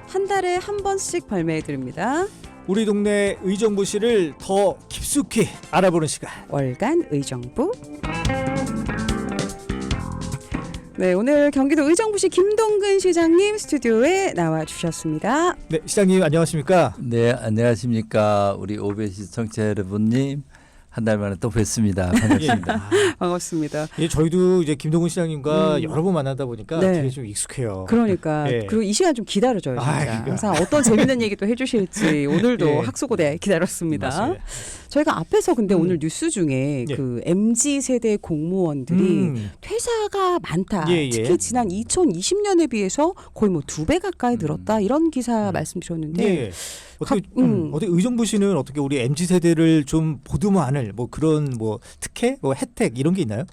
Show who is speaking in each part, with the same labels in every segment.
Speaker 1: 한 달에 한 번씩 발매해 드립니다.
Speaker 2: 우리 동네 의정부시를 더 깊숙이 알아보는 시간.
Speaker 1: 월간 의정부. 네, 오늘 경기도 의정부시 김동근 시장님 스튜디오에 나와 주셨습니다.
Speaker 2: 네, 시장님 안녕하십니까?
Speaker 3: 네, 안녕하십니까. 우리 오베시 청취자 여러분님. 한 달 만에 또 뵙습니다. 반갑습니다.
Speaker 1: 반갑습니다.
Speaker 2: 예, 저희도 이제 김동근 시장님과 여러 번 만나다 보니까
Speaker 1: 네.
Speaker 2: 되게 좀 익숙해요.
Speaker 1: 그러니까
Speaker 2: 예.
Speaker 1: 그리고 이 시간 좀 기다려줘요. 진짜.
Speaker 2: 그러니까.
Speaker 1: 항상 어떤 재밌는 얘기도 해주실지 오늘도
Speaker 2: 예.
Speaker 1: 학수고대 기다렸습니다.
Speaker 2: 맞습니다.
Speaker 1: 저희가 앞에서 근데 오늘 뉴스 중에
Speaker 2: 예.
Speaker 1: 그 MZ 세대 공무원들이 퇴사가 많다.
Speaker 2: 예, 예.
Speaker 1: 특히 지난 2020년에 비해서 거의 뭐 2배 가까이 늘었다. 이런 기사 말씀드렸는데
Speaker 2: 예. 어떻게 어떻게 의정부시는 어떻게 우리 MZ 세대를 좀 보듬어안을 뭐 그런 뭐 특혜, 뭐 혜택 이런 게 있나요?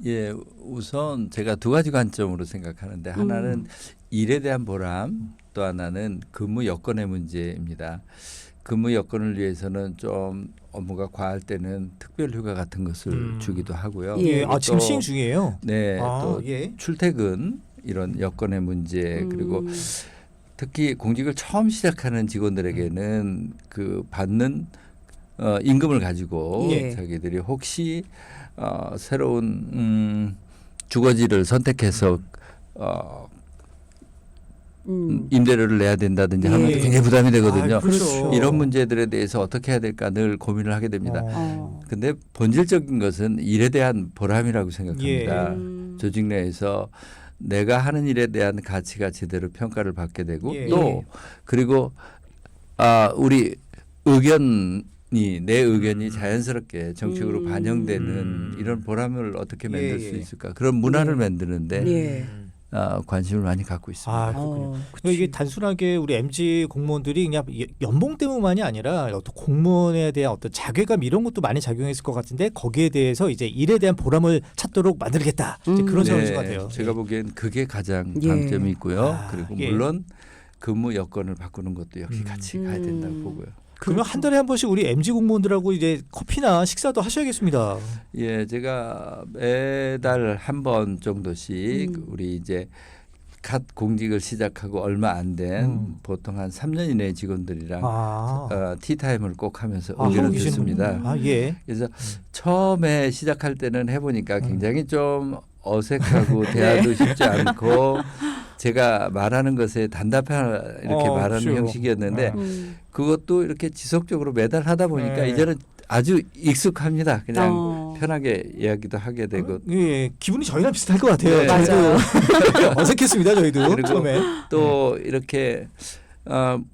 Speaker 3: 예, 우선 제가 두 가지 관점으로 생각하는데 하나는 일에 대한 보람, 또 하나는 근무 여건의 문제입니다. 근무 여건을 위해서는 좀 업무가 과할 때는 특별 휴가 같은 것을 주기도 하고요.
Speaker 1: 예.
Speaker 2: 아, 지금 시행 중이에요.
Speaker 3: 네,
Speaker 2: 아,
Speaker 3: 또
Speaker 2: 예.
Speaker 3: 출퇴근 이런 여건의 문제 그리고 특히 공직을 처음 시작하는 직원들에게는 그 받는 임금을 가지고
Speaker 1: 예.
Speaker 3: 자기들이 혹시 새로운 주거지를 선택해서 임대료를 내야 된다든지 하면
Speaker 2: 예.
Speaker 3: 굉장히 부담이 되거든요.
Speaker 2: 아, 그렇죠.
Speaker 3: 이런 문제들에 대해서 어떻게 해야 될까 늘 고민을 하게 됩니다. 근데 본질적인 것은 일에 대한 보람이라고 생각합니다. 조직 내에서 내가 하는 일에 대한 가치가 제대로 평가를 받게 되고
Speaker 2: 예.
Speaker 3: 또 그리고 우리 내 의견이 자연스럽게 정책으로 반영되는 이런 보람을 어떻게 만들 수 있을까 그런 문화를 만드는데
Speaker 1: 예.
Speaker 3: 관심을 많이 갖고 있습니다.
Speaker 2: 아, 그렇군요. 이게 단순하게 우리 MZ 공무원들이 그냥 연봉 때문만이 아니라 어떤 공무원에 대한 어떤 자괴감 이런 것도 많이 작용했을 것 같은데 거기에 대해서 이제 일에 대한 보람을 찾도록 만들겠다. 이제 그런 생각인 것 같아요.
Speaker 3: 제가 보기엔 그게 가장
Speaker 1: 예.
Speaker 3: 강점이 있고요.
Speaker 2: 아,
Speaker 3: 그리고
Speaker 2: 예.
Speaker 3: 물론 근무 여건을 바꾸는 것도 역시 같이 가야 된다고 보고요.
Speaker 2: 그러면 한 달에 한 번씩 우리 MZ 공무원들하고 이제 커피나 식사도 하셔야겠습니다.
Speaker 3: 예, 제가 매달 한 번 정도씩 우리 이제 갓 공직을 시작하고 얼마 안 된 보통 한 3년 이내 직원들이랑 티타임을 꼭 하면서 의견을
Speaker 2: 하고
Speaker 3: 듣습니다.
Speaker 2: 계시는군요. 예.
Speaker 3: 그래서 처음에 시작할 때는 해보니까 굉장히 좀 어색하고 대화도 쉽지 않고 제가 말하는 것에 단답하게 이렇게 말하는
Speaker 2: 그렇죠.
Speaker 3: 형식이었는데 그것도 이렇게 지속적으로 매달 하다 보니까 이제는 아주 익숙합니다. 그냥 편하게 이야기도 하게 되고.
Speaker 2: 예, 기분이 저희랑 비슷할 것 같아요.
Speaker 3: 네.
Speaker 1: 맞아요.
Speaker 2: 저희도 어색했습니다. 저희도
Speaker 3: 그리고
Speaker 2: 처음에.
Speaker 3: 또 이렇게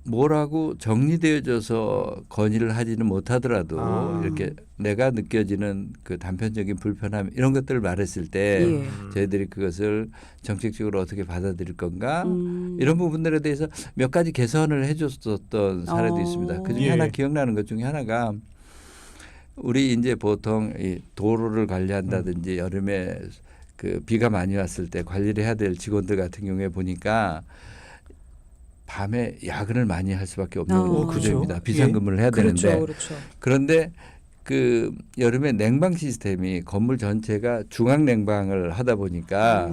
Speaker 3: 뭐라고 정리되어져서 건의를 하지는 못하더라도 이렇게 내가 느껴지는 그 단편적인 불편함 이런 것들을 말했을 때 저희들이 그것을 정책적으로 어떻게 받아들일 건가 이런 부분들에 대해서 몇 가지 개선을 해줬었던 사례도 있습니다. 그중에 하나 기억나는 것 중에 하나가 우리 이제 보통 이 도로를 관리한다든지 여름에 그 비가 많이 왔을 때 관리를 해야 될 직원들 같은 경우에 보니까 밤에 야근을 많이 할 수밖에 없는 구조입니다.
Speaker 2: 그렇죠.
Speaker 3: 비상근무를 해야 되는데
Speaker 1: 그렇죠.
Speaker 3: 그런데 그 여름에 냉방 시스템이 건물 전체가 중앙 냉방을 하다 보니까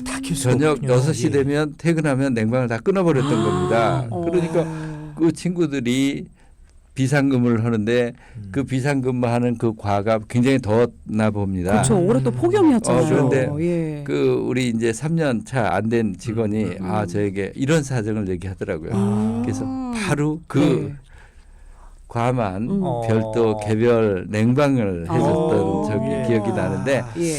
Speaker 2: 다
Speaker 3: 저녁 6시 되면 퇴근하면 냉방을 다 끊어버렸던 겁니다. 그러니까 그 친구들이 비상근무를 하는데 그 비상근무하는 그 과가 굉장히 더웠나 봅니다.
Speaker 1: 그렇죠. 올해 또 폭염이었잖아요.
Speaker 3: 그런데
Speaker 1: 예.
Speaker 3: 그 우리 이제 3년 차 안 된 직원이 저에게 이런 사정을 얘기하더라고요. 그래서 바로 그 과만 별도 개별 냉방을 해줬던 저기 기억이 나는데
Speaker 1: 예.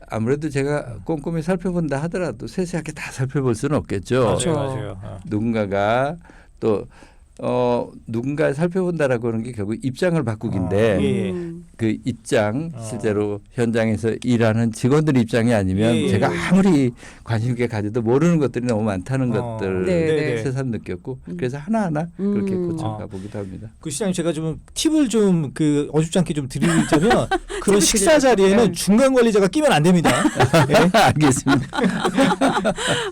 Speaker 3: 아무래도 제가 꼼꼼히 살펴본다 하더라도 세세하게 다 살펴볼 수는 없겠죠.
Speaker 2: 맞아요.
Speaker 3: 누군가가 또 누군가 살펴본다라고 하는 게 결국 입장을 바꾸기인데 그 입장 실제로 현장에서 일하는 직원들 입장이 아니면 제가 아무리 관심 있게 가져도 모르는 것들이 너무 많다는 것들 새삼 느꼈고 그래서 하나하나 그렇게 고쳐가 보기도 합니다.
Speaker 2: 그 시장님 제가 좀 팁을 좀 그 어줍잖게 좀 드리자면 그런 식사 자리에는 중간 관리자가 끼면 안 됩니다. 네?
Speaker 3: 알겠습니다.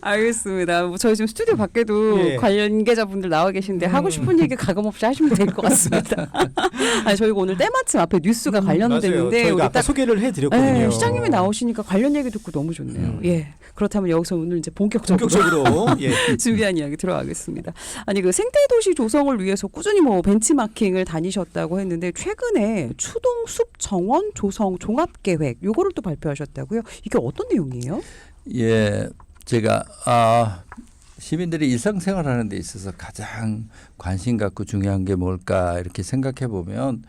Speaker 1: 알겠습니다. 뭐 저희 지금 스튜디오 밖에도 관계자분들 나와 계신데 하고 싶은 얘기 가감없이 하시면 될 것 같습니다. 아니, 저희가 오늘 때마침 앞에 뉴스가 관련됐는데
Speaker 2: 저희가
Speaker 1: 우리
Speaker 2: 아까 소개를 해드렸거든요.
Speaker 1: 네, 시장님이 나오시니까 관련 얘기 듣고 너무 좋네요. 예. 그렇다면 여기서 오늘 이제 본격적으로
Speaker 2: 예.
Speaker 1: 준비한 이야기 들어가겠습니다. 아니 그 생태도시 조성을 위해서 꾸준히 뭐 벤치마킹을 다니셨다고 했는데 최근에 추동숲 정원 조성 종합계획 요거를 또 발표하셨다고요? 이게 어떤 내용이에요?
Speaker 3: 예, 제가 시민들이 일상생활하는 데 있어서 가장 관심 갖고 중요한 게 뭘까 이렇게 생각해 보면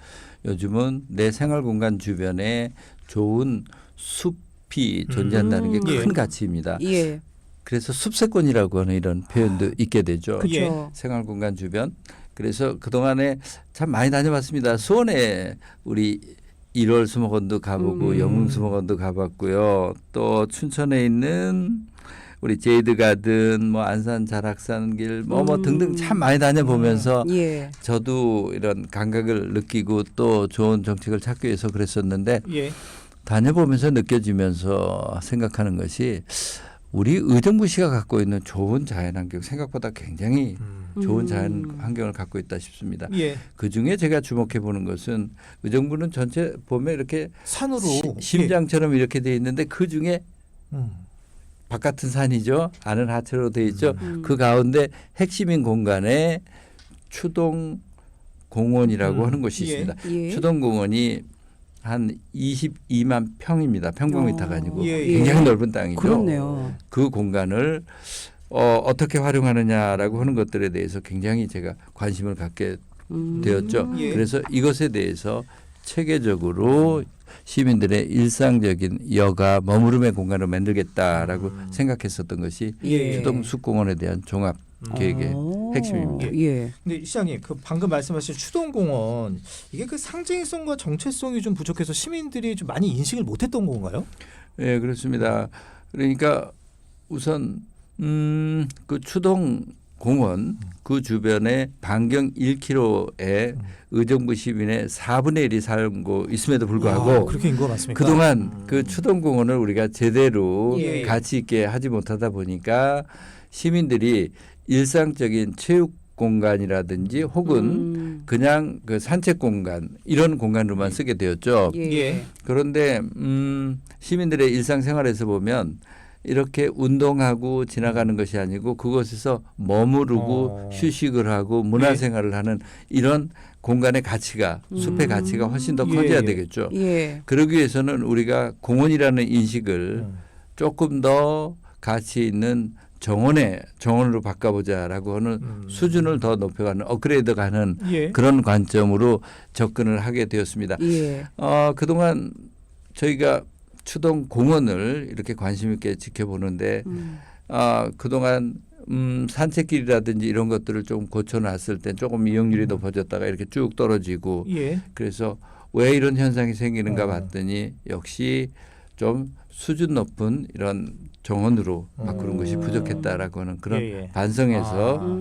Speaker 3: 요즘은 내 생활 공간 주변에 좋은 숲이 존재한다는 게 큰 가치입니다.
Speaker 1: 예.
Speaker 3: 그래서 숲세권이라고 하는 이런 표현도 있게 되죠.
Speaker 1: 그렇죠.
Speaker 3: 생활 공간 주변. 그래서 그동안에 참 많이 다녀봤습니다. 수원에 우리 1월 수목원도 가보고 영흥 수목원도 가봤고요. 또 춘천에 있는 우리 제이드 가든, 뭐 안산 자락산길, 뭐 등등 참 많이 다녀보면서
Speaker 1: 예.
Speaker 3: 저도 이런 감각을 느끼고 또 좋은 정책을 찾기 위해서 그랬었는데
Speaker 2: 예.
Speaker 3: 다녀보면서 느껴지면서 생각하는 것이 우리 의정부시가 갖고 있는 좋은 자연환경 생각보다 굉장히 좋은 자연환경을 갖고 있다 싶습니다.
Speaker 2: 예.
Speaker 3: 그중에 제가 주목해 보는 것은 의정부는 전체 보면 이렇게
Speaker 2: 산으로
Speaker 3: 심장처럼 이렇게 돼 있는데 그중에 바깥은 산이죠. 안은 하천으로 돼 있죠. 그 가운데 핵심인 공간에 추동 공원이라고 하는 곳이 있습니다.
Speaker 1: 예.
Speaker 3: 추동 공원이 한 22만 평입니다. 평방미터가 아니고
Speaker 2: 예.
Speaker 3: 굉장히 넓은 땅이죠.
Speaker 1: 그렇네요.
Speaker 3: 그 공간을 어떻게 활용하느냐라고 하는 것들에 대해서 굉장히 제가 관심을 갖게 되었죠.
Speaker 2: 예.
Speaker 3: 그래서 이것에 대해서 체계적으로 시민들의 일상적인 여가 머무름의 공간을 만들겠다라고 생각했었던 것이
Speaker 1: 예.
Speaker 3: 추동 숲공원에 대한 종합 계획의 핵심입니다.
Speaker 1: 예.
Speaker 2: 근데 시장님 그 방금 말씀하신 추동공원 이게 그 상징성과 정체성이 좀 부족해서 시민들이 좀 많이 인식을 못했던 건가요?
Speaker 3: 네, 그렇습니다. 그러니까 우선 그 추동 공원 그 주변에 반경 1km에 의정부 시민의 4분의 1이 살고 있음에도 불구하고
Speaker 2: 그렇게 인구가 많습니까?
Speaker 3: 그동안 그 추동공원을 우리가 제대로
Speaker 2: 예.
Speaker 3: 가치 있게 하지 못하다 보니까 시민들이 일상적인 체육 공간이라든지 혹은 그냥 그 산책 공간 이런 공간으로만 쓰게 되었죠.
Speaker 2: 예.
Speaker 3: 그런데 시민들의 일상생활에서 보면 이렇게 운동하고 지나가는 것이 아니고 그곳에서 머무르고 휴식을 하고 문화생활을 하는 이런 공간의 가치가 숲의 가치가 훨씬 더 커져야 되겠죠.
Speaker 1: 예.
Speaker 3: 그러기 위해서는 우리가 공원이라는 인식을 조금 더 가치 있는 정원으로 바꿔보자라고 하는 수준을 더 높여가는 업그레이드가는
Speaker 2: 예.
Speaker 3: 그런 관점으로 접근을 하게 되었습니다.
Speaker 1: 예.
Speaker 3: 그동안 저희가 추동 공원을 이렇게 관심 있게 지켜보는데 그동안 산책길이라든지 이런 것들을 좀 고쳐놨을 때 조금 이용률이 높아졌다가 이렇게 쭉 떨어지고
Speaker 2: 예.
Speaker 3: 그래서 왜 이런 현상이 생기는가 봤더니 역시 좀 수준 높은 이런 정원으로 바꾸는 것이 부족했다라고 하는 그런 반성에서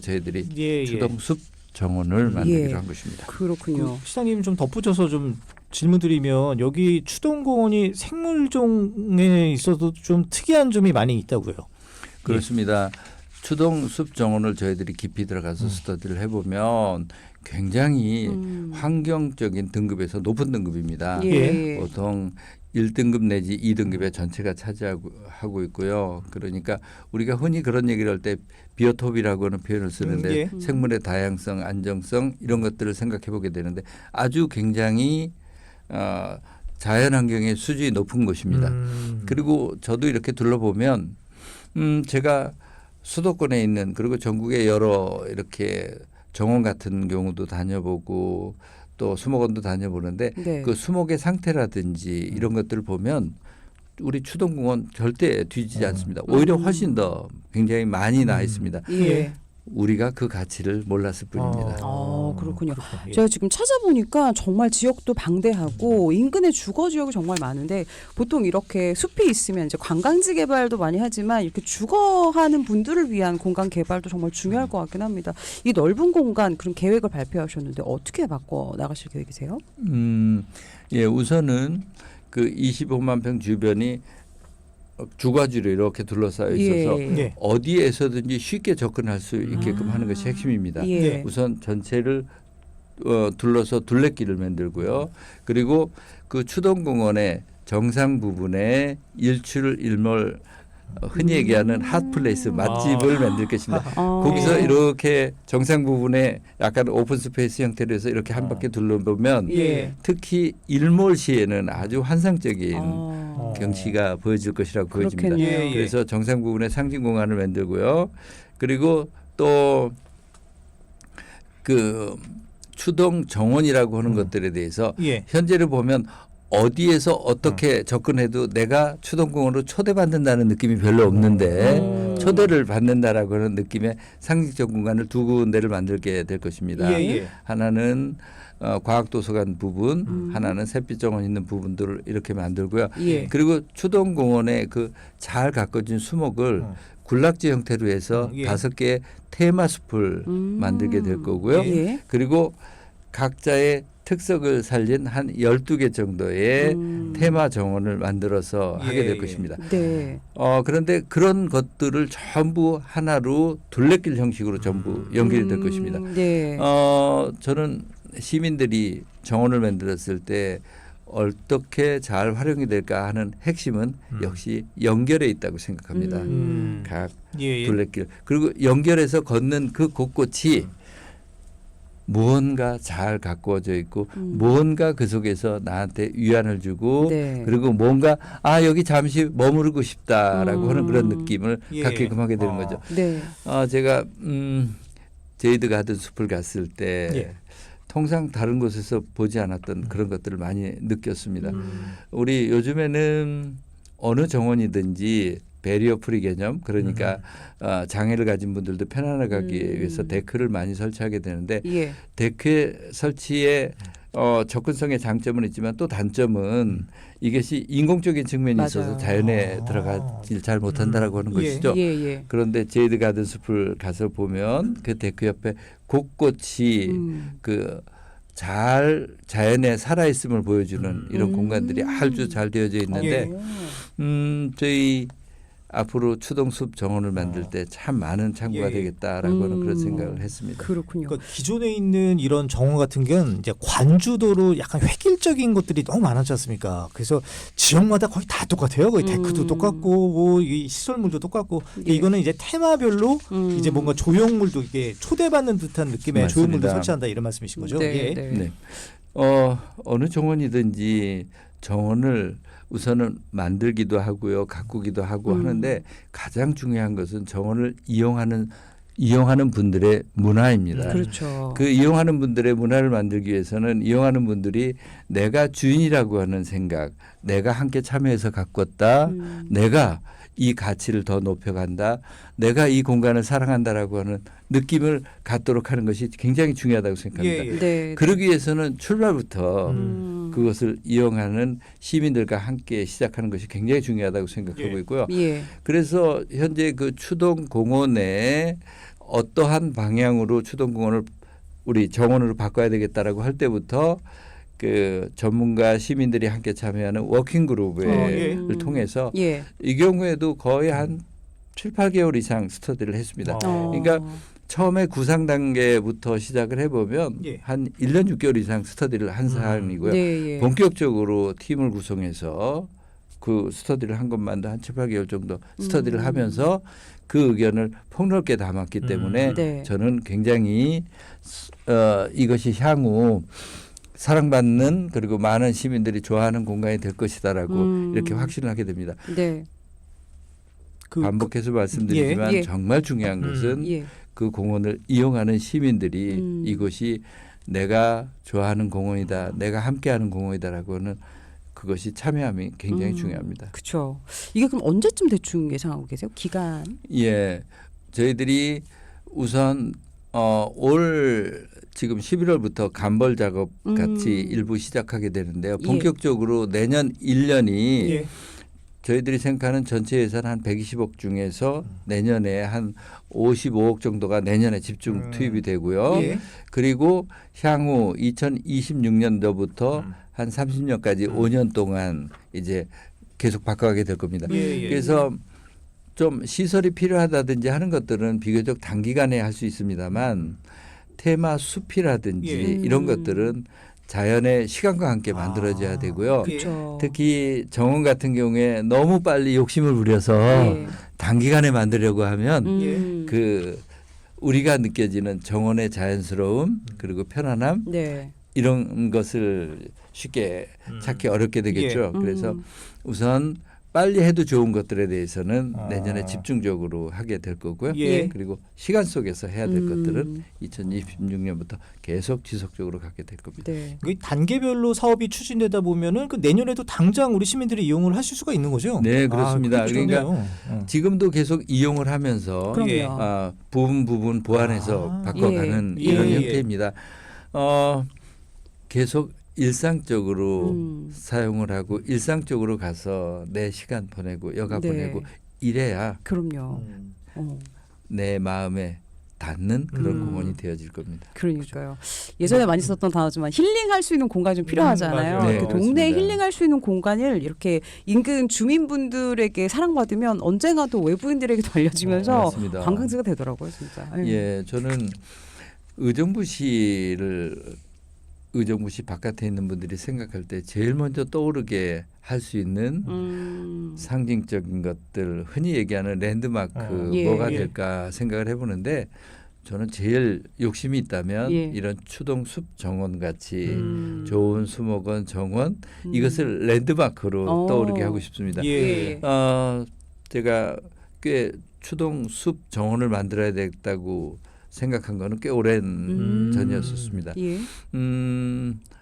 Speaker 3: 저희들이
Speaker 2: 예.
Speaker 3: 추동숲 정원을 만들기로 한 것입니다.
Speaker 1: 그렇군요.
Speaker 2: 시장님 좀 덧붙여서 좀 질문드리면 여기 추동공원이 생물종에 있어도 좀 특이한 점이 많이 있다고요.
Speaker 3: 그렇습니다. 추동숲 정원을 저희들이 깊이 들어가서 스터디를 해보면 굉장히 환경적인 등급에서 높은 등급입니다.
Speaker 1: 예.
Speaker 3: 보통 1등급 내지 2등급의 전체가 차지하고 있고요. 그러니까 우리가 흔히 그런 얘기를 할 때 비오톱이라고 하는 표현을 쓰는데 생물의 다양성, 안정성 이런 것들을 생각해 보게 되는데 아주 굉장히 자연환경의 수준이 높은 곳입니다. 그리고 저도 이렇게 둘러보면 제가 수도권에 있는 그리고 전국의 여러 이렇게 정원 같은 경우도 다녀보고 또 수목원도 다녀보는데
Speaker 1: 네.
Speaker 3: 그 수목의 상태라든지 이런 것들을 보면 우리 추동공원 절대 뒤지지 않습니다. 오히려 훨씬 더 굉장히 많이 나 있습니다.
Speaker 1: 예.
Speaker 3: 우리가 그 가치를 몰랐을 뿐입니다.
Speaker 1: 그렇군요.
Speaker 2: 예.
Speaker 1: 제가 지금 찾아보니까 정말 지역도 방대하고 인근의 주거 지역이 정말 많은데 보통 이렇게 숲이 있으면 이제 관광지 개발도 많이 하지만 이렇게 주거하는 분들을 위한 공간 개발도 정말 중요할 것 같긴 합니다. 이 넓은 공간 그런 계획을 발표하셨는데 어떻게 바꿔 나가실 계획이세요?
Speaker 3: 예, 우선은 그 25만 평 주변이 주거지로 이렇게 둘러싸여 있어서
Speaker 1: 예.
Speaker 2: 예.
Speaker 3: 어디에서든지 쉽게 접근할 수 있게끔 하는 것이 핵심입니다.
Speaker 1: 예.
Speaker 3: 우선 전체를 둘러서 둘레길을 만들고요. 그리고 그 추동공원의 정상 부분에 일출일몰 흔히 얘기하는 핫플레이스 맛집을 만들 것입니다. 거기서 이렇게 정상 부분에 약간 오픈 스페이스 형태로 해서 이렇게 한 바퀴 둘러보면
Speaker 1: 예.
Speaker 3: 특히 일몰 시에는 아주 환상적인 경치가 보여질 것이라고 보여집니다.
Speaker 1: 그렇겠네요.
Speaker 2: 예, 예.
Speaker 3: 그래서 정상 부분에 상징 공간을 만들고요. 그리고 또 그 추동 정원이라고 하는 것들에 대해서
Speaker 2: 예.
Speaker 3: 현재를 보면 어디에서 어떻게 접근해도 내가 추동공원으로 초대받는다는 느낌이 별로 없는데 초대를 받는다라고 하는 느낌의 상징적 공간을 두 군데를 만들게 될 것입니다.
Speaker 2: 예, 예.
Speaker 3: 하나는 과학도서관 부분, 하나는 햇빛정원 있는 부분들을 이렇게 만들고요.
Speaker 1: 예.
Speaker 3: 그리고 추동공원의 그 잘 가꿔진 수목을 군락지 형태로 해서
Speaker 2: 예.
Speaker 3: 5개의 테마 숲을 만들게 될 거고요.
Speaker 1: 예.
Speaker 3: 그리고 각자의 특색을 살린 한 12개 정도의 테마 정원을 만들어서
Speaker 2: 예,
Speaker 3: 하게 될
Speaker 2: 예.
Speaker 3: 것입니다.
Speaker 1: 네.
Speaker 3: 그런데 그런 것들을 전부 하나로 둘레길 형식으로 전부 연결이 될 것입니다.
Speaker 1: 네.
Speaker 3: 저는 시민들이 정원을 만들었을 때 어떻게 잘 활용이 될까 하는 핵심은 역시 연결에 있다고 생각합니다. 각
Speaker 2: 예, 예.
Speaker 3: 둘레길 그리고 연결해서 걷는 그 곳곳이 무언가 잘 가꾸어져 있고 무언가 그 속에서 나한테 위안을 주고
Speaker 1: 네.
Speaker 3: 그리고 뭔가 여기 잠시 머무르고 싶다라고 하는 그런 느낌을
Speaker 2: 예.
Speaker 3: 갖게끔 하게 되는 거죠.
Speaker 1: 네.
Speaker 3: 제가 제이드 가든 숲을 갔을 때
Speaker 2: 예.
Speaker 3: 통상 다른 곳에서 보지 않았던 그런 것들을 많이 느꼈습니다. 우리 요즘에는 어느 정원이든지 배리어 프리 개념 그러니까 장애를 가진 분들도 편안하게 가기 위해서 데크를 많이 설치하게 되는데
Speaker 1: 예.
Speaker 3: 데크 설치에 접근성의 장점은 있지만 또 단점은 이것이 인공적인 측면이
Speaker 1: 맞아요.
Speaker 3: 있어서 자연에 들어가질 잘 못한다라고 하는
Speaker 2: 예.
Speaker 3: 것이죠.
Speaker 1: 예. 예.
Speaker 3: 그런데 제이드 가든 숲을 가서 보면 그 데크 옆에 곳곳이 그 잘 자연에 살아 있음을 보여주는 이런 공간들이 아주 잘 되어져 있는데 저희 앞으로 추동숲 정원을 만들 때 참 많은 참고가
Speaker 2: 예.
Speaker 3: 되겠다라고 하는 그런 생각을 했습니다.
Speaker 1: 그렇군요.
Speaker 2: 그러니까 기존에 있는 이런 정원 같은 경우는 이제 관주도로 약간 획일적인 것들이 너무 많았지 않습니까? 그래서 지역마다 거의 다 똑같아요. 거의 데크도 똑같고 뭐 이 시설물도 똑같고
Speaker 1: 예.
Speaker 2: 이거는 이제 테마별로 이제 뭔가 조형물도 이게 초대받는 듯한 느낌의
Speaker 3: 맞습니다.
Speaker 2: 조형물도 설치한다 이런 말씀이신 거죠?
Speaker 1: 네,
Speaker 2: 예.
Speaker 1: 네.
Speaker 3: 네. 어느 정원이든지 정원을 우선은 만들기도 하고요, 가꾸기도 하고 하는데 가장 중요한 것은 정원을 이용하는 분들의 문화입니다.
Speaker 1: 그렇죠.
Speaker 3: 그 이용하는 분들의 문화를 만들기 위해서는 이용하는 분들이 내가 주인이라고 하는 생각, 내가 함께 참여해서 가꿨다, 내가 이 가치를 더 높여간다, 내가 이 공간을 사랑한다라고 하는 느낌을 갖도록 하는 것이 굉장히 중요하다고 생각합니다.
Speaker 2: 예, 예.
Speaker 1: 네.
Speaker 3: 그러기 위해서는 출발부터 그것을 이용하는 시민들과 함께 시작하는 것이 굉장히 중요하다고 생각하고
Speaker 2: 예.
Speaker 3: 있고요.
Speaker 1: 예.
Speaker 3: 그래서 현재 그 추동공원에 어떠한 방향으로 추동공원을 우리 정원으로 바꿔야 되겠다라고 할 때부터 그 전문가 시민들이 함께 참여하는 워킹 그룹을 통해서
Speaker 1: 예.
Speaker 3: 이 경우에도 거의 한 7, 8개월 이상 스터디를 했습니다. 그러니까 처음에 구상 단계부터 시작을 해보면
Speaker 2: 예.
Speaker 3: 한 1년 6개월 이상 스터디를 한 사람이고요.
Speaker 1: 네, 예.
Speaker 3: 본격적으로 팀을 구성해서 그 스터디를 한 것만도 한 7, 8개월 정도 스터디를 하면서 그 의견을 폭넓게 담았기 때문에
Speaker 1: 네.
Speaker 3: 저는 굉장히 이것이 향후 사랑받는 그리고 많은 시민들이 좋아하는 공간이 될 것이다라고 이렇게 확신을 하게 됩니다.
Speaker 1: 네.
Speaker 3: 반복해서 말씀드리지만
Speaker 1: 예.
Speaker 3: 정말 중요한 것은
Speaker 1: 예.
Speaker 3: 그 공원을 이용하는 시민들이 이곳이 내가 좋아하는 공원이다, 내가 함께하는 공원이다라고 하는 그것이 참여함이 굉장히 중요합니다.
Speaker 1: 그렇죠. 이게 그럼 언제쯤 대충 예상하고 계세요? 기간?
Speaker 3: 예, 저희들이 우선 올 지금 11월부터 간벌 작업 같이 일부 시작하게 되는데요. 본격적으로 내년 1년이
Speaker 2: 예.
Speaker 3: 저희들이 생각하는 전체 예산 한 120억 중에서 내년에 한 55억 정도가 내년에 집중 투입이 되고요.
Speaker 2: 예.
Speaker 3: 그리고 향후 2026년도부터 한 30년까지 5년 동안 이제 계속 바꿔가게 될 겁니다.
Speaker 2: 예.
Speaker 3: 그래서 좀 시설이 필요하다든지 하는 것들은 비교적 단기간에 할 수 있습니다만 테마 숲이라든지
Speaker 2: 예.
Speaker 3: 이런 것들은 자연의 시간과 함께 만들어져야 되고요.
Speaker 1: 그렇죠.
Speaker 3: 특히 정원 같은 경우에 너무 빨리 욕심을 부려서
Speaker 1: 예.
Speaker 3: 단기간에 만들려고 하면
Speaker 1: 음.
Speaker 3: 우리가 느껴지는 정원의 자연스러움 그리고 편안함
Speaker 1: 네.
Speaker 3: 이런 것을 쉽게 찾기 어렵게 되겠죠.
Speaker 1: 예.
Speaker 3: 그래서 우선 빨리 해도 좋은 것들에 대해서는
Speaker 2: 아.
Speaker 3: 내년에 집중적으로 하게 될 거고요.
Speaker 2: 예.
Speaker 3: 그리고 시간 속에서 해야 될 것들은 2026년부터 계속 지속적으로 갖게 될 겁니다.
Speaker 1: 네.
Speaker 2: 그 단계별로 사업이 추진되다 보면은 그 내년에도 당장 우리 시민들이 이용을 하실 수가 있는 거죠.
Speaker 3: 네, 그렇습니다.
Speaker 2: 아, 그게
Speaker 3: 그러니까
Speaker 2: 좋네요.
Speaker 3: 지금도 계속 이용을 하면서
Speaker 1: 그럼요.
Speaker 2: 예.
Speaker 3: 부분 보완해서 바꿔가는
Speaker 2: 예.
Speaker 3: 이런
Speaker 2: 예.
Speaker 3: 형태입니다. 계속 일상적으로 사용을 하고 일상적으로 가서 내 시간 보내고 여가
Speaker 1: 네.
Speaker 3: 보내고 이래야
Speaker 1: 그럼요.
Speaker 3: 내 마음에 닿는 그런 공원이
Speaker 2: 음.
Speaker 3: 되어질 겁니다.
Speaker 1: 그러니까요. 예전에 많이 썼던 단어지만 힐링할 수 있는 공간이 좀 필요하잖아요.
Speaker 2: 맞아요.
Speaker 3: 네,
Speaker 1: 그 동네에
Speaker 3: 그렇습니다.
Speaker 1: 힐링할 수 있는 공간을 이렇게 인근 주민분들에게 사랑받으면 언젠가 또 외부인들에게도 알려지면서
Speaker 3: 맞습니다.
Speaker 1: 관광지가 되더라고요, 진짜.
Speaker 3: 예, 저는 의정부시 바깥에 있는 분들이 생각할 때 제일 먼저 떠오르게 할 수 있는 상징적인 것들 흔히 얘기하는 랜드마크
Speaker 1: 예.
Speaker 3: 뭐가
Speaker 2: 예.
Speaker 3: 될까 생각을 해보는데 저는 제일 욕심이 있다면
Speaker 1: 예.
Speaker 3: 이런 추동숲 정원 같이
Speaker 1: 음.
Speaker 3: 좋은 수목원 정원 이것을 랜드마크로 떠오르게 하고 싶습니다.
Speaker 2: 예.
Speaker 3: 제가 꽤 추동숲 정원을 만들어야 되겠다고 생각한 거는 꽤 오랜 전이었었습니다.
Speaker 1: 예.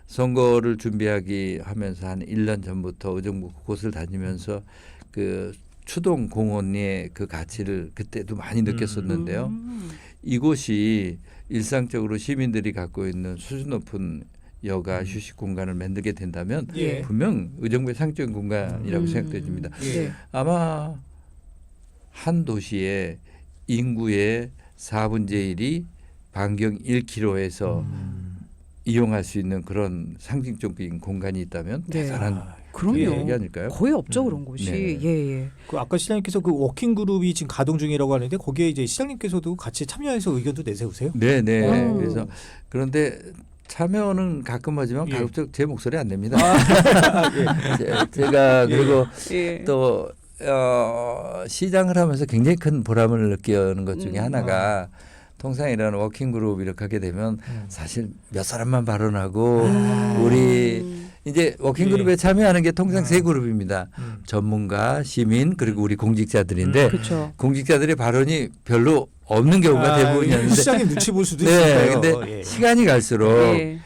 Speaker 3: 선거를 준비하기 하면서 한 1년 전부터 의정부 곳을 다니면서 그 추동 공원의 그 가치를 그때도 많이 느꼈었는데요. 이곳이 일상적으로 시민들이 갖고 있는 수준 높은 여가 휴식 공간을 만들게 된다면
Speaker 2: 예.
Speaker 3: 분명 의정부의 상적인 공간이라고 생각됩니다.
Speaker 2: 예.
Speaker 1: 네.
Speaker 3: 아마 한 도시의 인구의 4분의 1이 반경 1km에서 이용할 수 있는 그런 상징적인 공간이 있다면
Speaker 1: 네.
Speaker 3: 대단한
Speaker 1: 그럼요.
Speaker 3: 얘기 아닐까요?
Speaker 1: 거의 없죠, 그런 곳이.
Speaker 3: 네.
Speaker 1: 예, 예.
Speaker 2: 그 아까 시장님께서 그 워킹 그룹이 지금 가동 중이라고 하는데 거기에 이제 시장님께서도 같이 참여해서 의견도 내세우세요?
Speaker 3: 네.
Speaker 1: 오.
Speaker 3: 그래서 그런데 참여는 가끔 하지만
Speaker 2: 예.
Speaker 3: 가급적 제 목소리 안 냅니다.
Speaker 2: 예.
Speaker 3: 제가 그리고
Speaker 1: 예.
Speaker 3: 또 시장을 하면서 굉장히 큰 보람을 느끼는 것 중에 하나가 통상 이런 워킹 그룹 이렇게 하게 되면 사실 몇 사람만 발언하고 우리 이제 워킹 그룹에 참여하는 게 통상 세 그룹입니다. 전문가, 시민 그리고 우리 공직자들인데
Speaker 1: 그렇죠.
Speaker 3: 공직자들의 발언이 별로 없는 경우가 대부분이었는데
Speaker 2: 시장님 눈치 볼 수도
Speaker 3: 네,
Speaker 2: 있어요.
Speaker 3: 근데
Speaker 2: 예.
Speaker 3: 시간이 갈수록
Speaker 1: 예.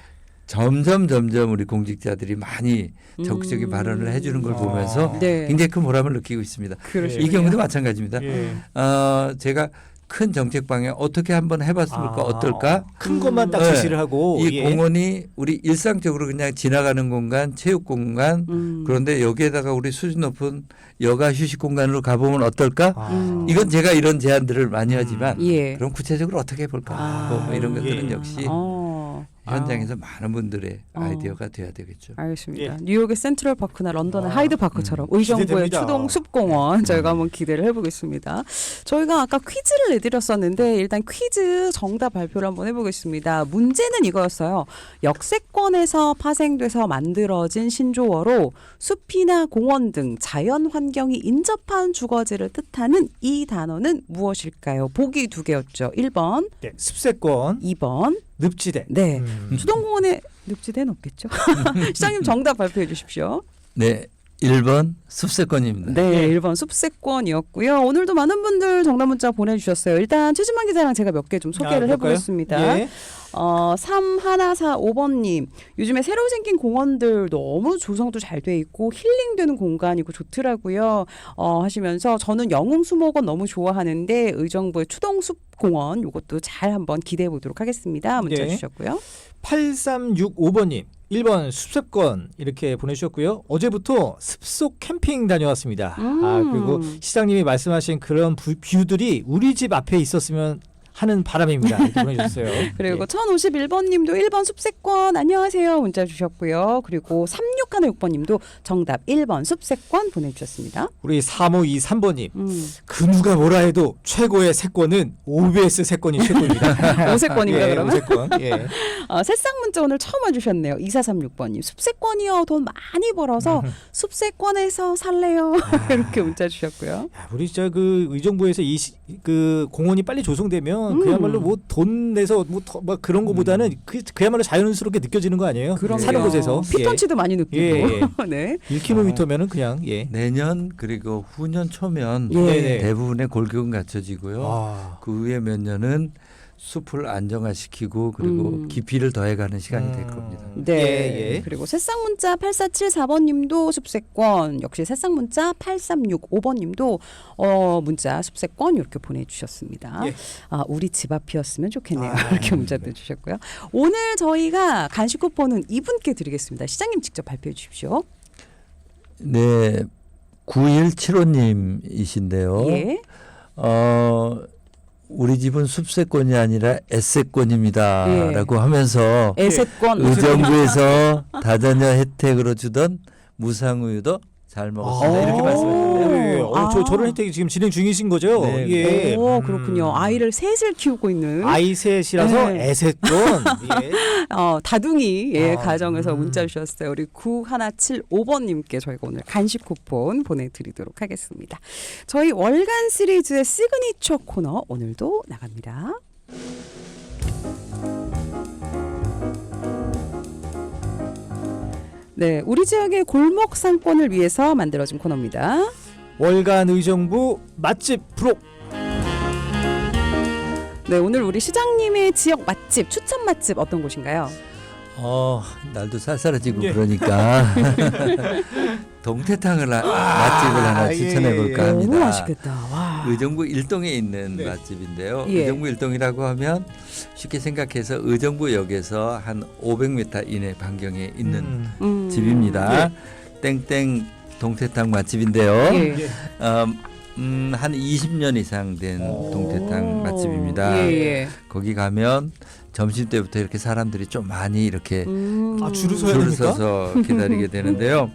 Speaker 3: 점점 우리 공직자들이 많이 적극적인 발언을 해주는 걸 보면서
Speaker 1: 네.
Speaker 3: 굉장히 큰 보람을 느끼고 있습니다.
Speaker 1: 그러시군요.
Speaker 3: 이 경우도 마찬가지입니다.
Speaker 2: 예.
Speaker 3: 제가 큰 정책 방향 어떻게 한번 해봤을까 어떨까?
Speaker 2: 큰 것만 딱
Speaker 3: 네.
Speaker 2: 제시를 하고
Speaker 3: 이
Speaker 2: 예.
Speaker 3: 공원이 우리 일상적으로 그냥 지나가는 공간, 체육 공간 그런데 여기에다가 우리 수준 높은 여가 휴식 공간으로 가보면 어떨까? 이건 제가 이런 제안들을 많이 하지만
Speaker 1: 예.
Speaker 3: 그럼 구체적으로 어떻게 해볼까?
Speaker 1: 아.
Speaker 3: 뭐 이런 것들은
Speaker 2: 예.
Speaker 3: 역시
Speaker 1: 어.
Speaker 3: 현장에서 많은 분들의 아이디어가 돼야 되겠죠.
Speaker 1: 알겠습니다.
Speaker 2: 예.
Speaker 1: 뉴욕의 센트럴 파크나 런던의 하이드 파크처럼 의정부의
Speaker 2: 기대됩니다.
Speaker 1: 추동 숲공원 저희가 한번 기대를 해보겠습니다. 저희가 아까 퀴즈를 내드렸었는데 일단 퀴즈 정답 발표를 한번 해보겠습니다. 문제는 이거였어요. 역세권에서 파생돼서 만들어진 신조어로 숲이나 공원 등 자연 환경이 인접한 주거지를 뜻하는 이 단어는 무엇일까요? 보기 두 개였죠. 1번,
Speaker 2: 네, 습세권,
Speaker 1: 2번.
Speaker 2: 늪지대.
Speaker 1: 네. 추동공원에 늪지대는 없겠죠. 시장님 정답 발표해 주십시오.
Speaker 3: 네, 1번 숲세권입니다.
Speaker 1: 네, 1번 숲세권이었고요. 오늘도 많은 분들 정답 문자 보내주셨어요. 일단 최진만 기자랑 제가 몇 개 좀 소개를
Speaker 2: 볼까요?
Speaker 1: 해보겠습니다.
Speaker 2: 예.
Speaker 1: 3145번님, 요즘에 새로 생긴 공원들 너무 조성도 잘 돼 있고 힐링되는 공간이고 좋더라고요. 하시면서 저는 영흥수목원 너무 좋아하는데 의정부의 추동숲공원 이것도 잘 한번 기대해 보도록 하겠습니다. 문자
Speaker 2: 네.
Speaker 1: 주셨고요.
Speaker 2: 8365번님 1번 숲세권 이렇게 보내주셨고요. 어제부터 습속 캠핑 다녀왔습니다. 그리고 시장님이 말씀하신 그런 뷰들이 우리 집 앞에 있었으면 하는 바람입니다. 이렇게 보내주셨어요.
Speaker 1: 그리고
Speaker 2: 예.
Speaker 1: 1051번님도 1번 숲세권 안녕하세요 문자 주셨고요. 그리고 6616님도 정답 1번 숲세권 보내주셨습니다.
Speaker 2: 우리 3523번님
Speaker 1: 음.
Speaker 2: 누가 뭐라 해도 최고의 세권은 OBS 세권이 최고입니다.
Speaker 1: 오세권인가
Speaker 2: 예,
Speaker 1: 그러면?
Speaker 2: 오세권. 예.
Speaker 1: 새싹 문자 오늘 처음 와주셨네요. 2436번님 숲세권이요. 돈 많이 벌어서 숲세권에서 살래요. 이렇게 문자 주셨고요.
Speaker 2: 야, 우리 진짜 그 의정부에서 그 공원이 빨리 조성되면 그야말로 뭐 돈 내서 뭐 그런 거보다는 그야말로 자연스럽게 느껴지는 거 아니에요?
Speaker 1: 그럼요.
Speaker 2: 사는 곳에서.
Speaker 1: 피톤치도 많이 느끼고.
Speaker 2: 예,
Speaker 1: 네.
Speaker 2: 1km면은 그냥 예.
Speaker 3: 내년 그리고 후년 초면
Speaker 1: 예.
Speaker 2: 네네.
Speaker 3: 대부분의 골격은 갖춰지고요.
Speaker 2: 아.
Speaker 3: 그 후에 몇 년은 숲을 안정화시키고 그리고 깊이를 더해가는 시간이 될 겁니다.
Speaker 1: 네.
Speaker 2: 예, 예.
Speaker 1: 그리고 새싹 문자 8474번님도 숲세권, 역시 새싹 문자 8365번님도 문자 숲세권 이렇게 보내주셨습니다.
Speaker 2: 예.
Speaker 1: 우리 집 앞이었으면 좋겠네요. 이렇게 문자도 주셨고요. 오늘 저희가 간식 쿠폰은 이분께 드리겠습니다. 시장님 직접 발표해 주십시오.
Speaker 3: 네, 9175님이신데요.
Speaker 1: 예.
Speaker 3: 우리 집은 숲세권이 아니라 에세권입니다라고 하면서
Speaker 1: 애세권.
Speaker 3: 의정부에서 다자녀 혜택으로 주던 무상우유도 잘 먹었습니다. 이렇게 말씀하셨네요.
Speaker 2: 예. 저런 혜택이 지금 진행 중이신 거죠?
Speaker 3: 네.
Speaker 2: 예.
Speaker 1: 오, 그렇군요. 아이를 셋을 키우고 있는
Speaker 2: 아이 셋이라서
Speaker 1: 네.
Speaker 2: 애세권. 예.
Speaker 1: 다둥이 가정에서 문자 주셨어요. 우리 9175번님께 저희가 오늘 간식 쿠폰 보내드리도록 하겠습니다. 저희 월간 시리즈의 시그니처 코너 오늘도 나갑니다. 네, 우리 지역의 골목 상권을 위해서 만들어진 코너입니다.
Speaker 2: 월간 의정부 맛집 부록.
Speaker 1: 네, 오늘 우리 시장님의 지역 맛집, 추천 맛집 어떤 곳인가요?
Speaker 3: 날도 쌀쌀해지고
Speaker 2: 예.
Speaker 3: 그러니까 동태탕을 맛집을 하나
Speaker 2: 예.
Speaker 3: 추천해 볼까 합니다.
Speaker 1: 너무 맛있겠다. 와.
Speaker 3: 의정부 일동에 있는
Speaker 2: 네.
Speaker 3: 맛집인데요.
Speaker 1: 예.
Speaker 3: 의정부 일동이라고 하면 쉽게 생각해서 의정부역에서 한 500m 이내 반경에 있는 집입니다. 땡땡 동태탕 맛집인데요.
Speaker 1: 예.
Speaker 3: 한 20년 이상 된 동태탕 맛집입니다.
Speaker 1: 예.
Speaker 3: 거기 가면 점심 때부터 이렇게 사람들이 좀 많이 이렇게
Speaker 2: 줄을 서야
Speaker 3: 줄을
Speaker 2: 됩니까?
Speaker 3: 서서 기다리게 되는데요.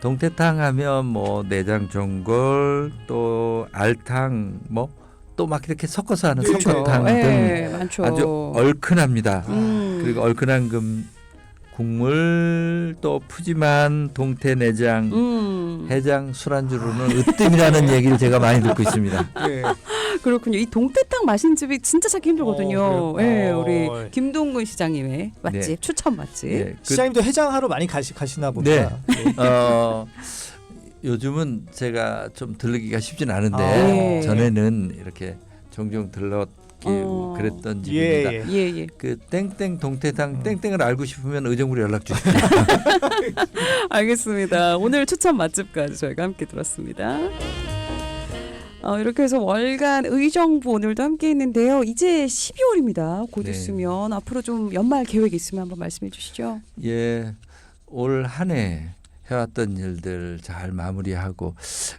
Speaker 3: 동태탕 하면 뭐 내장 전골 또 알탕 뭐 또 막 이렇게 섞어서 하는
Speaker 2: 그렇죠.
Speaker 3: 석고탕 등
Speaker 1: 네, 많죠.
Speaker 3: 아주 얼큰합니다.
Speaker 1: 음.
Speaker 3: 그리고 얼큰한 국물 또 푸짐한 동태 내장 해장 술안주로는 으뜸이라는 얘기를 제가 많이 듣고 있습니다.
Speaker 2: 예.
Speaker 1: 그렇군요. 이 동태탕 맛있는 집이 진짜 찾기 힘들거든요.
Speaker 2: 그래요?
Speaker 1: 예, 우리 김동근 시장님의 맛집,
Speaker 3: 네.
Speaker 1: 추천 맛집.
Speaker 3: 예,
Speaker 2: 시장님도 해장하러 많이 가시나 봅니다. 예.
Speaker 3: 요즘은 제가 좀 들르기가 쉽진 않은데
Speaker 1: 예.
Speaker 3: 전에는 이렇게 종종 들렀고 그랬던 집입니다.
Speaker 2: 예, 예.
Speaker 1: 예, 예.
Speaker 3: 그 땡땡 동태탕 땡땡을 알고 싶으면 의정부로 연락 주십시오.
Speaker 1: 알겠습니다. 오늘 추천 맛집까지 저희가 함께 들었습니다. 이렇게 해서 월간 의정부 오늘도 함께 했는데요. 이제 12월입니다. 곧
Speaker 3: 네.
Speaker 1: 있으면 앞으로 좀 연말 계획 있으면 한번 말씀해 주시죠.
Speaker 3: 예, 올 한 해 해왔던 일들 잘 마무리하고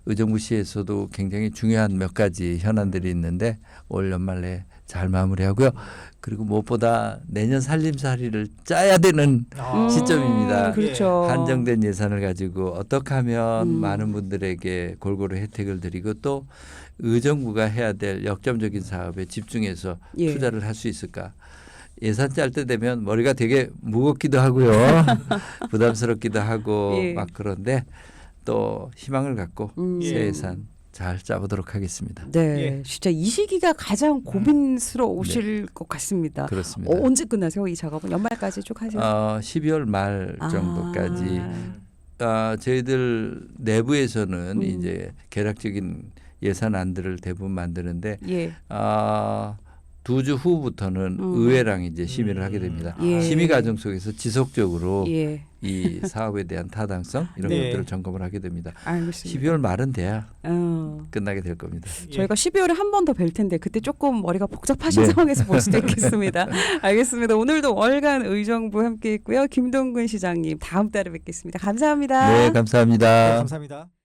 Speaker 3: 의정부시에서도 굉장히 중요한 몇 가지 현안들이 있는데 올 연말에 잘 마무리하고요. 그리고 무엇보다 내년 살림살이를 짜야 되는 시점입니다.
Speaker 1: 그렇죠.
Speaker 3: 한정된 예산을 가지고 어떻게 하면 많은 분들에게 골고루 혜택을 드리고 또 의정부가 해야 될 역점적인 사업에 집중해서
Speaker 1: 예.
Speaker 3: 투자를 할 수 있을까. 예산 짤 때 되면 머리가 되게 무겁기도 하고요. 부담스럽기도 하고
Speaker 1: 예.
Speaker 3: 막 그런데 또 희망을 갖고
Speaker 1: 예.
Speaker 3: 새 예산 잘 짜보도록 하겠습니다.
Speaker 1: 네,
Speaker 2: 예.
Speaker 1: 진짜 이 시기가 가장 고민스러우실 것 같습니다.
Speaker 3: 그렇습니다.
Speaker 1: 언제 끝나세요? 이 작업은 연말까지 쭉 하세요?
Speaker 3: 12월 말 정도까지 저희들 내부에서는 이제 개략적인 예산안들을 대부분 만드는데
Speaker 1: 예.
Speaker 3: 2주 후부터는 의회랑 이제 심의를 하게 됩니다.
Speaker 1: 예.
Speaker 3: 심의 과정 속에서 지속적으로
Speaker 1: 예.
Speaker 3: 이 사업에 대한 타당성 이런
Speaker 2: 네.
Speaker 3: 것들을 점검을 하게 됩니다.
Speaker 1: 알겠습니다.
Speaker 3: 12월 말은 돼야
Speaker 1: 어.
Speaker 3: 끝나게 될 겁니다.
Speaker 1: 저희가 12월에 한 번 더 뵐 텐데 그때 조금 머리가 복잡하신
Speaker 3: 네.
Speaker 1: 상황에서 볼 수도 있겠습니다. 알겠습니다. 오늘도 월간 의정부 함께했고요. 김동근 시장님 다음 달에 뵙겠습니다. 감사합니다.
Speaker 3: 네, 감사합니다.
Speaker 2: 감사합니다.